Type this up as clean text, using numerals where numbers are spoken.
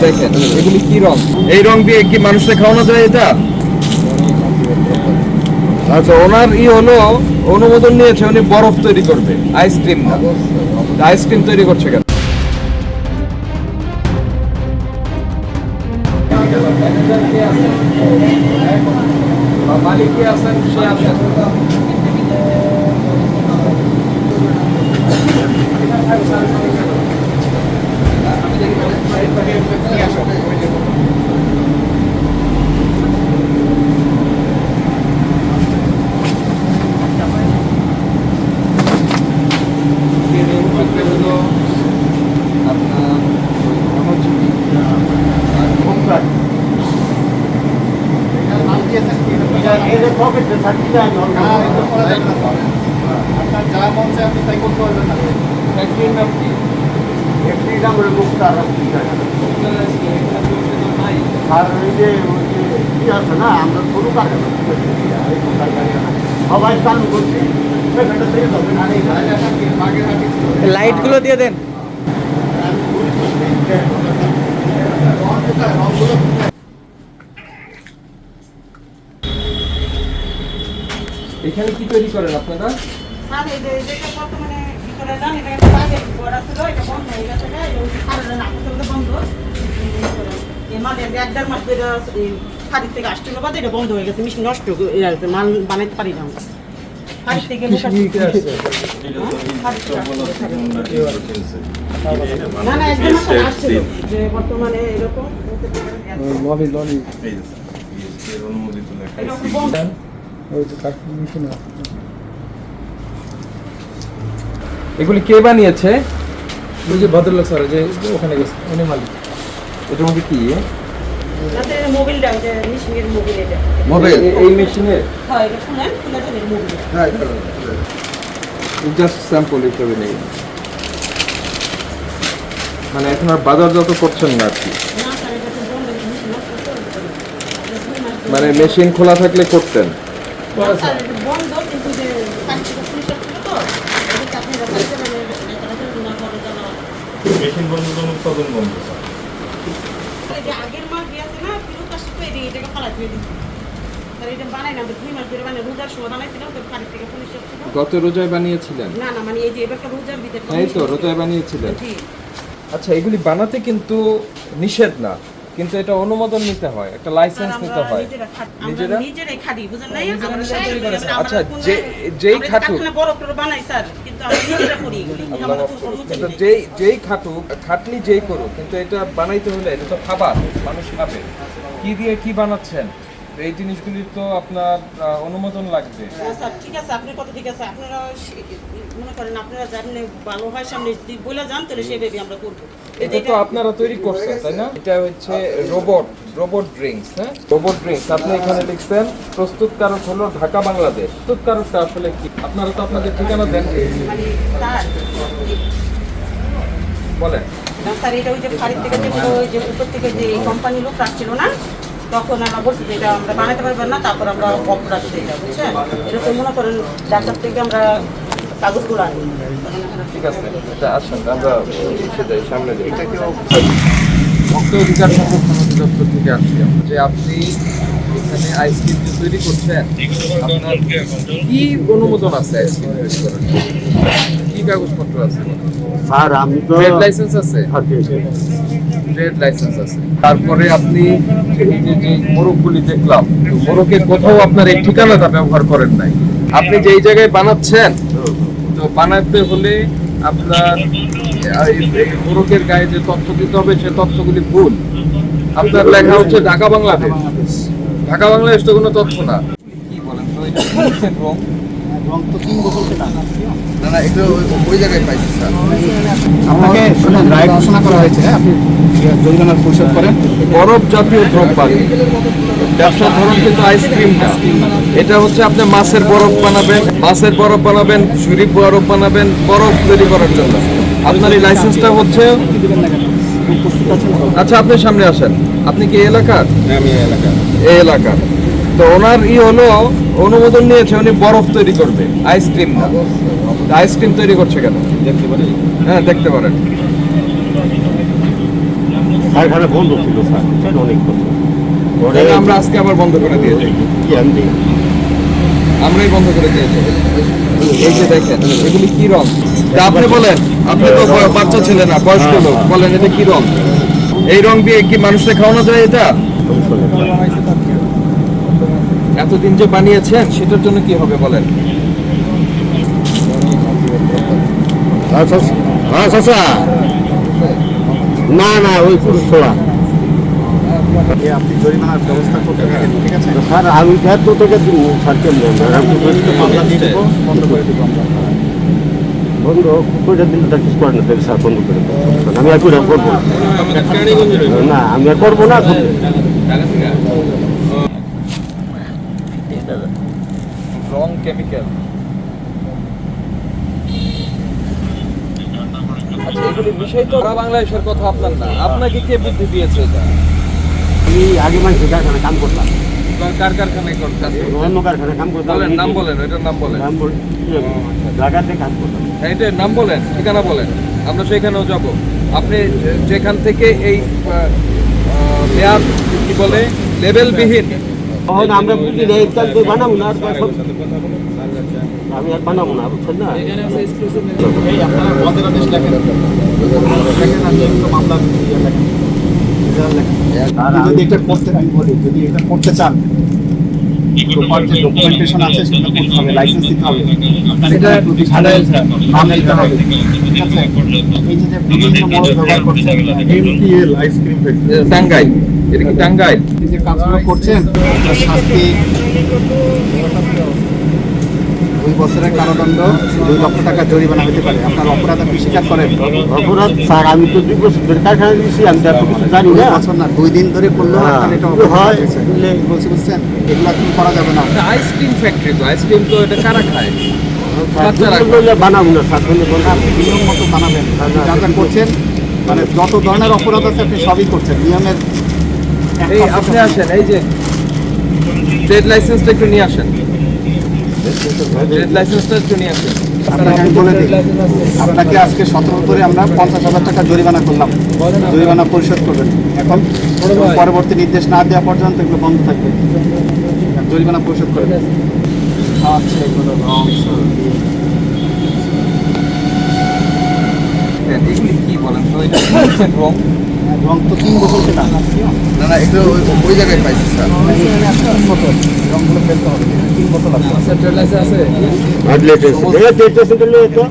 দেখেন এগুলি কি রং, এই রং দিয়ে কি মানুষকে খাওয়ানো যায় এটা? আচ্ছা, ওনার হলো অনুমোদন নিয়েছে উনি বরফ তৈরি করবে, আইসক্রিম না। আইসক্রিম তৈরি করছে কেন? মালিক কে আছেন, সে আছেন। আপনার যা মন চায় আপনি তাই করতে পারবেন না। ফ্যাক্টরির নাম কি? ফ্যাক্টরির নাম হলো মুক্তার। আর ওই যে কি আছে না, আমরা সরু কারখানা সবাই চালু করছি, লাইটগুলো দিয়ে দেন। এখানে কি তৈরি করেন আপনারা? বন্ধ হয়ে গেছে, মিশিন নষ্ট মাল বানাইতে পারি না। না না, একদম আসছিল যে বর্তমানে এরকম এগুলি কে বানিয়েছে? ওই যে ভদ্রলোক স্যার যে ওখানে গেছে উনি মালিক। এটার মধ্যে কি? মোবিলটা যে মেশিনের মোবিল, এটা মোবিল এই মেশিনের? হ্যাঁ, এটা শুনেন খুলে দেন মোবিল। হ্যাঁ, জাস্ট স্যাম্পল হিসেবে নেই, মানে এখন আর বাজারজাত করছেন না আর কি। না স্যার, এটা তো বন্ধ, মেশিন নষ্ট করতে হবে। মানে মেশিন খোলা থাকলে করতেন? স্যার এটা বন্ধ, কিন্তু যে কাজটা পুলিশ ছিল তো এটা আপনারা বলতে মানে এটা না করে জানা। মেশিন বন্ধ কখন বন্ধ? এই যে আগের মাল দিয়েছে না, ফিরত আসছে তো এটাকে ফালা দিয়ে দিচ্ছি। স্যার এটা বানাই না, 2 মাস ধরে মানে রোজার সময় বানাইছিলাম, তো বাড়ি থেকে পুলিশ আসছিল। গত রোজায় বানিয়েছিলেন? না না, মানে এই যে এবারটা রোজার ভিতরে। এই তো রোজায় বানিয়েছিলেন। জি। আচ্ছা, এগুলি বানাতে কিন্তু নিষেধ না, কিন্তু এটা অনুমোদন নিতে হয়, একটা লাইসেন্স নিতে হয়। নিজেরা নিজেরাই খাটি, বুঝেন নাই? আমরা তৈরি করেছেন? আমরা আচ্ছা, কোনো- যেই আমরা খাটুক, কারখানা বড় করে বানাই স্যার, কিন্তু আমরা নিজেরা করি এগুলি। আমাদের কোনো কর্মচারী কিন্তু নেই। যেই খাটুক, খাটনি যেই করুক, কিন্তু এটা বানাইতে হলে এটা তো খাবার, মানুষ খাবে। কি দিয়ে কি বানাচ্ছেন, তো এই জিনিসগুলি তো আপনার অনুমোদন লাগবে। হ্যাঁ স্যার, ঠিক আছে, আপনার কথা ঠিক আছে। আপনারা মনে করেন আপনারা জানলে ভালো হয়, সামনে যদি বলে যান তাহলে সেভাবে আমরা করবো। এটা তো আপনারা তৈরি করছেন, তাই না? এটা হচ্ছে রোবট ড্রিঙ্কস। হ্যাঁ, রোবট ড্রিঙ্কস। আপনি এখানে লিখছেন প্রস্তুতকারক হলো ঢাকা বাংলাদেশ। প্রস্তুতকারকটা আসলে কি? আপনারা তো আপনাদের ঠিকানা দেন। মানে স্যার বলেন। না স্যার, এটা ওই যে বাড়ির থেকে যে ওই যে উপর থেকে যে কোম্পানি লোক রাখছিল না, তখন আমরা বলছি যে এটা আমরা বানাতে পারবেন না, তারপর আমরা অফ রাখছি এটা, বুঝছেন? এটা তো মনে করেন ডাক্তার থেকে আমরা কাগজগুলো আনি। ঠিক আছে, এটা আসেন আমরা এসে যাই, সামনে যাই। ভোক্তা অধিকার সংরক্ষণ অধিদপ্তর থেকে আসছি আমরা, যে আপনি এখানে আইসক্রিম যে তৈরি করছেন, আপনার কি অনুমোদন আছে আইসক্রিম তৈরি করার জন্য? কি কাগজপত্র আছে? স্যার আমি তো ট্রেড লাইসেন্স আছে? ট্রেড লাইসেন্স আছে। তারপরে আপনি এই যে মোরগগুলি দেখলাম, তো মোরগের কোথাও আপনার এই ঠিকানাটা ব্যবহার করেন নাই। আপনি যেই জায়গায় বানাচ্ছেন, তো বানাতে হলে আপনার এই মোরগের গায়ে যে তথ্য দিতে হবে, সে তথ্যগুলি ভুল। আপনার লেখা হচ্ছে ঢাকা বাংলাদেশ। ঢাকা বাংলাদেশ তো কোনো তথ্য না। কি বলেন তো, এটা কিসের রং? রং তো 3 বছর থেকে না না, এটা ওই জায়গায় পাইছি স্যার। আপনাকে শুনুন, রায় ঘোষণা করা হয়েছে, হ্যাঁ, আপনি জরিমানা পরিশোধ করেন। বরফ জাতীয় দ্রব্যাদি ব্যবসার ধরন কিন্তু আইসক্রিম না। এটা হচ্ছে আপনি মাছের বরফ বানাবেন, ঝুরি বরফ বানাবেন, বরফ তৈরি করার জন্য আপনার এই লাইসেন্সটা হচ্ছে। আচ্ছা, আপনি সামনে আসেন। আপনি কি এই এলাকার? আমি এই এলাকার। তো ওনার হলো অনুমোদন নিয়েছে উনি বরফ তৈরি করবে, আইসক্রিম না। আইসক্রিম তৈরি করছে কেন? দেখতে পারি। হ্যাঁ, দেখতে পারেন। কারখানা বন্ধ ছিল স্যার, বুঝছেন, অনেক বছর পরে তাহলে আমরা আজকে আবার বন্ধ করে দিয়েছি, কি আমি আমরাই বন্ধ করে দিয়েছি। এই যে দেখেন এগুলি কি রং, তা আপনি বলেন, আপনি তো বাচ্চা ছেলে না, বয়স্ক লোক, বলেন এটা কি রং? এই রং দিয়ে কি মানুষকে খাওয়ানো যায় এটা? এতদিন যে বানিয়েছেন সেটার জন্য কি হবে বলেন? হ্যাঁ চাচা, না না ওই পুরুষ ছোড়া আপনি জরিমানার ব্যবস্থা করতে থাকেন, ঠিক আছে? স্যার, আমি স্যার তো তোকে দিব স্যার, কেমন আমি তো মামলা দিয়ে দেবো, বন্ধ করে দেবো আমরা। বন্ধ কইটা দিলে তার কিছু করে না, তাহলে স্যার বন্ধ করে দেবো। আমি আর কইটা করবো না, আমি আর করবো না। রং কেমিক্যাল। আচ্ছা এগুলি বিষয় তো সারা বাংলাদেশের কথা আপনার না, আপনাকে কে বুদ্ধি দিয়েছে এটা? আমি আগে মানুষ কারখানা কাম করতাম, কার কারখানায় কাজ করেন? অন্য কারখানা কাম করতাম। বলেন, নাম বলেন, এটার নাম বলেন। নাম বলি, জায়গাতে কাজ করতাম। হ্যাঁ, এটার নাম বলেন, ঠিকানা বলেন, আমরা সেখানেও যাব। আপনি যেখান থেকে এই মেয়াদ কি বলে লেভেলবিহীন, তখন আমরা বুঝি না, এই কাজ বানাবো না, আর আমি আর বানাবো না, বুঝছেন না? এই আপনারা বন্ধের আদেশ লেখেন, লেখেন আর একটু মামলা দিয়ে লেখেন, রেজাল্ট লেখেন। আপনি যদি এটা করতে, আমি বলি, যদি এটা করতে চান, প্রপার যে ডকুমেন্টেশন আছে সেটা করতে হবে, লাইসেন্স দিতে হবে, আপনার এটা প্রতিষ্ঠানে নাম দিতে হবে, ঠিক আছে? এই যে বিভিন্ন মোড়ক ব্যবহার করছেন, এমটিএল আইসক্রিম ফ্যাক্টরি টাঙ্গাইল, এটা কি টাঙ্গাইল? এই যে কাজগুলো করছেন, তার শাস্তি 2 বছরের কারাদণ্ড, 2 লক্ষ টাকা জরিমানা হতে পারে। আপনার অপরাধ আপনি স্বীকার করেন? অপরাধ স্যার, আমি তো 2 বছর ধরে কারখানা দিয়েছি, আমি তো এত কিছু জানি 2 না। বছর না, 2 দিন ধরে করলেও হ্যাঁ, আপনার এটা হয়, অপরাধ হয়েছে। বুঝলে। বলছি, বুঝছেন, এগুলো এখন করা যাবে না। এটা আইসক্রিম ফ্যাক্টরি, তো আইসক্রিম তো এটা কারা খায়? বাচ্চারা স্যার, বললে বানাবো না স্যার, বললে বলবো। আপনি নিয়ম মতো বানাবেন, যা যা করছেন, মানে যত ধরনের অপরাধ আছে আপনি সবই করছেন নিয়মের। এই আপনি আসেন, এই যে ট্রেড লাইসেন্সটা একটু নিয়ে আসেন, ট্রেড লাইসেন্সটা একটু নিয়ে আসেন। আপনাকে আমি বলে দিই, আপনাকে আজকে 17 করে আমরা 50,000 টাকা জরিমানা করলাম, জরিমানা পরিশোধ করবেন। এখন পরবর্তী নির্দেশ না দেওয়া পর্যন্ত এগুলো বন্ধ থাকবে, জরিমানা পরিশোধ করবেন। আচ্ছা, এগুলো রং হ্যাঁ, এগুলি কি বলেন তো, এটা রং? রং তো 3 বোতল কেনা, না না, এটা ওই জায়গায় পাইছি স্যার। 3 বোতল রংগুলো ফেলতে হবে, 3 বোতল আছে। স্যার ট্রেড লাইসেন্স আছে? আর লেটেস্ট, এটা লেটেস্ট দিলে তো